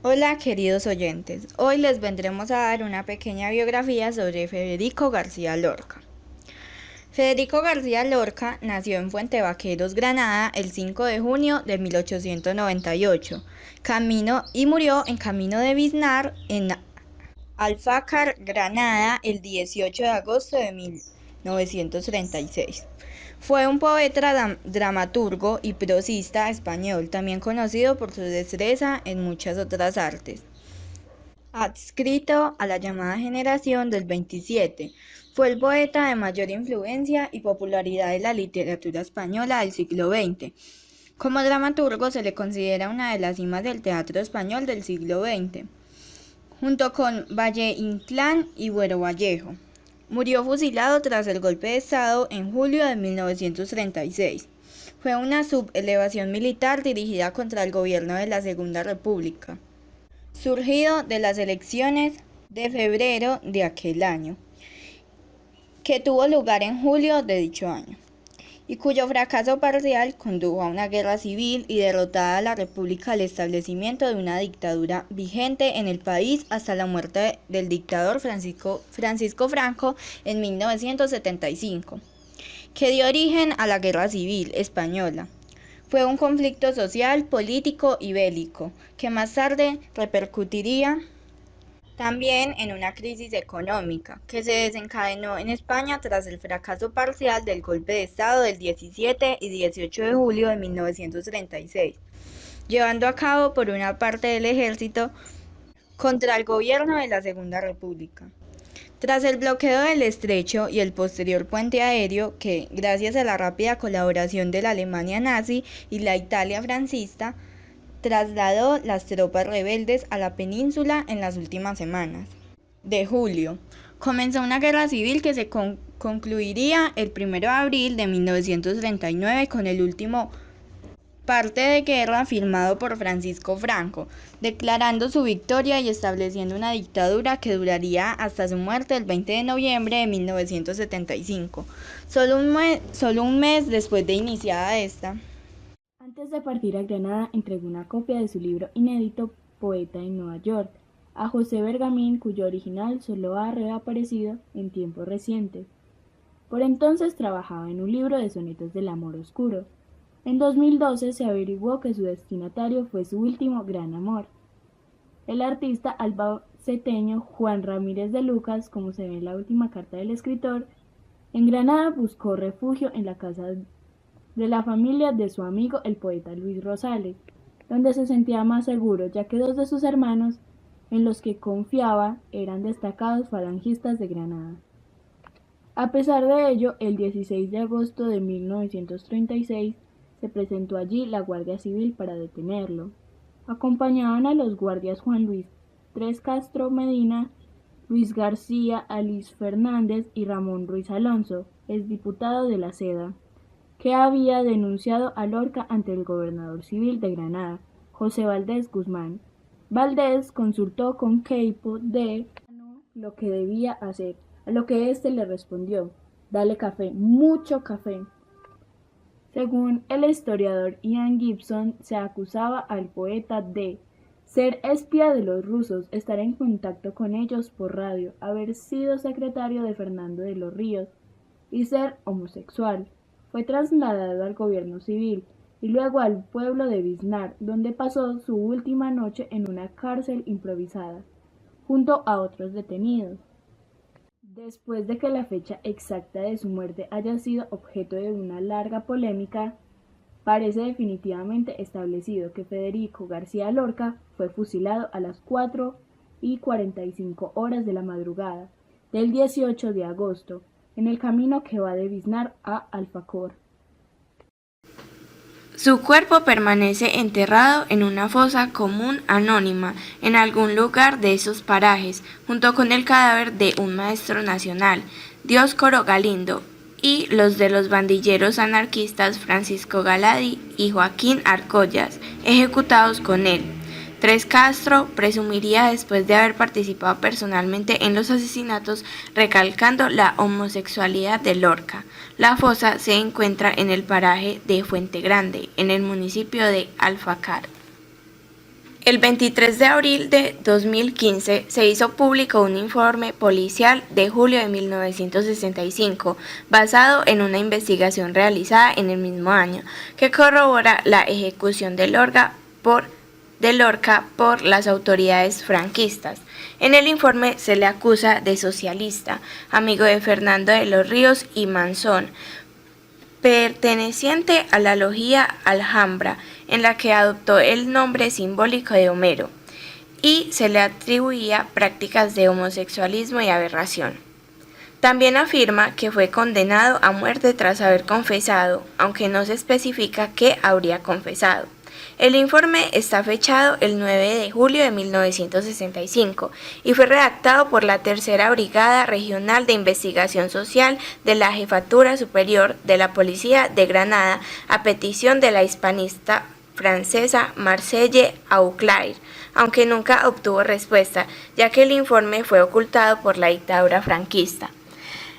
Hola queridos oyentes, hoy les vendremos a dar una pequeña biografía sobre Federico García Lorca. Federico García Lorca nació en Fuente Vaqueros, Granada, el 5 de junio de 1898, y murió en Camino de Biznar, en Alfácar, Granada, el 18 de agosto de 1936. Fue un poeta, dramaturgo y prosista español, también conocido por su destreza en muchas otras artes. Adscrito a la llamada generación del 27, fue el poeta de mayor influencia y popularidad de la literatura española del siglo XX. Como dramaturgo se le considera una de las cimas del teatro español del siglo XX, junto con Valle Inclán y Buero Vallejo. Murió fusilado tras el golpe de Estado en julio de 1936. Fue una sublevación militar dirigida contra el gobierno de la Segunda República, surgido de las elecciones de febrero de aquel año, que tuvo lugar en julio de dicho año, y cuyo fracaso parcial condujo a una guerra civil y derrotada a la República al establecimiento de una dictadura vigente en el país hasta la muerte del dictador Francisco Franco en 1975, que dio origen a la Guerra Civil Española. Fue un conflicto social, político y bélico, que más tarde repercutiría también en una crisis económica que se desencadenó en España tras el fracaso parcial del golpe de Estado del 17 y 18 de julio de 1936, llevando a cabo por una parte del ejército contra el gobierno de la Segunda República. Tras el bloqueo del estrecho y el posterior puente aéreo que, gracias a la rápida colaboración de la Alemania nazi y la Italia fascista, trasladó las tropas rebeldes a la península en las últimas semanas de julio, comenzó una guerra civil que se concluiría el 1 de abril de 1939 con el último parte de guerra firmado por Francisco Franco, declarando su victoria y estableciendo una dictadura que duraría hasta su muerte el 20 de noviembre de 1975, solo un mes después de iniciada esta. Antes de partir a Granada, entregó una copia de su libro inédito Poeta en Nueva York a José Bergamín, cuyo original solo ha reaparecido en tiempos recientes. Por entonces trabajaba en un libro de sonetos del amor oscuro. En 2012 se averiguó que su destinatario fue su último gran amor, el artista albaceteño Juan Ramírez de Lucas. Como se ve en la última carta del escritor, en Granada buscó refugio en la casa de la familia de su amigo el poeta Luis Rosales, donde se sentía más seguro, ya que dos de sus hermanos, en los que confiaba, eran destacados falangistas de Granada. A pesar de ello, el 16 de agosto de 1936 se presentó allí la Guardia Civil para detenerlo. Acompañaban a los guardias Juan Luis Tres Castro Medina, Luis García, Alice Fernández y Ramón Ruiz Alonso, exdiputado de la Seda, que había denunciado a Lorca ante el gobernador civil de Granada, José Valdés Guzmán. Valdés consultó con Queipo de lo que debía hacer, a lo que éste le respondió: dale café, mucho café. Según el historiador Ian Gibson, se acusaba al poeta de ser espía de los rusos, estar en contacto con ellos por radio, haber sido secretario de Fernando de los Ríos y ser homosexual. Fue trasladado al gobierno civil y luego al pueblo de Biznar, donde pasó su última noche en una cárcel improvisada, junto a otros detenidos. Después de que la fecha exacta de su muerte haya sido objeto de una larga polémica, parece definitivamente establecido que Federico García Lorca fue fusilado a las 4:45 de la madrugada del 18 de agosto, en el camino que va de Biznar a Alfacor. Su cuerpo permanece enterrado en una fosa común anónima en algún lugar de esos parajes, junto con el cadáver de un maestro nacional, Dioscoro Galindo, y los de los bandilleros anarquistas Francisco Galadi y Joaquín Arcollas, ejecutados con él. Tres Castro presumiría después de haber participado personalmente en los asesinatos, recalcando la homosexualidad de Lorca. La fosa se encuentra en el paraje de Fuente Grande, en el municipio de Alfácar. El 23 de abril de 2015 se hizo público un informe policial de julio de 1965, basado en una investigación realizada en el mismo año, que corrobora la ejecución de Lorca por las autoridades franquistas. En el informe se le acusa de socialista, amigo de Fernando de los Ríos y Manzón, perteneciente a la logia Alhambra, en la que adoptó el nombre simbólico de Homero, y se le atribuía prácticas de homosexualismo y aberración. También afirma que fue condenado a muerte tras haber confesado, aunque no se especifica qué habría confesado. El informe está fechado el 9 de julio de 1965 y fue redactado por la Tercera Brigada Regional de Investigación Social de la Jefatura Superior de la Policía de Granada a petición de la hispanista francesa Marcelle Auclair, aunque nunca obtuvo respuesta, ya que el informe fue ocultado por la dictadura franquista.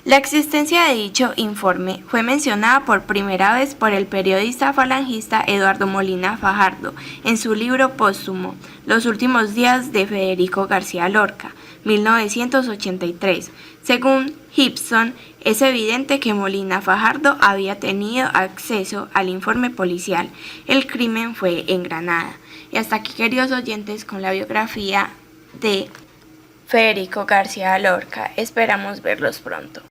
La existencia de dicho informe fue mencionada por primera vez por el periodista falangista Eduardo Molina Fajardo en su libro póstumo Los últimos días de Federico García Lorca, 1983. Según Gibson, es evidente que Molina Fajardo había tenido acceso al informe policial. El crimen fue en Granada. Y hasta aquí, queridos oyentes, con la biografía de Federico García Lorca. Esperamos verlos pronto.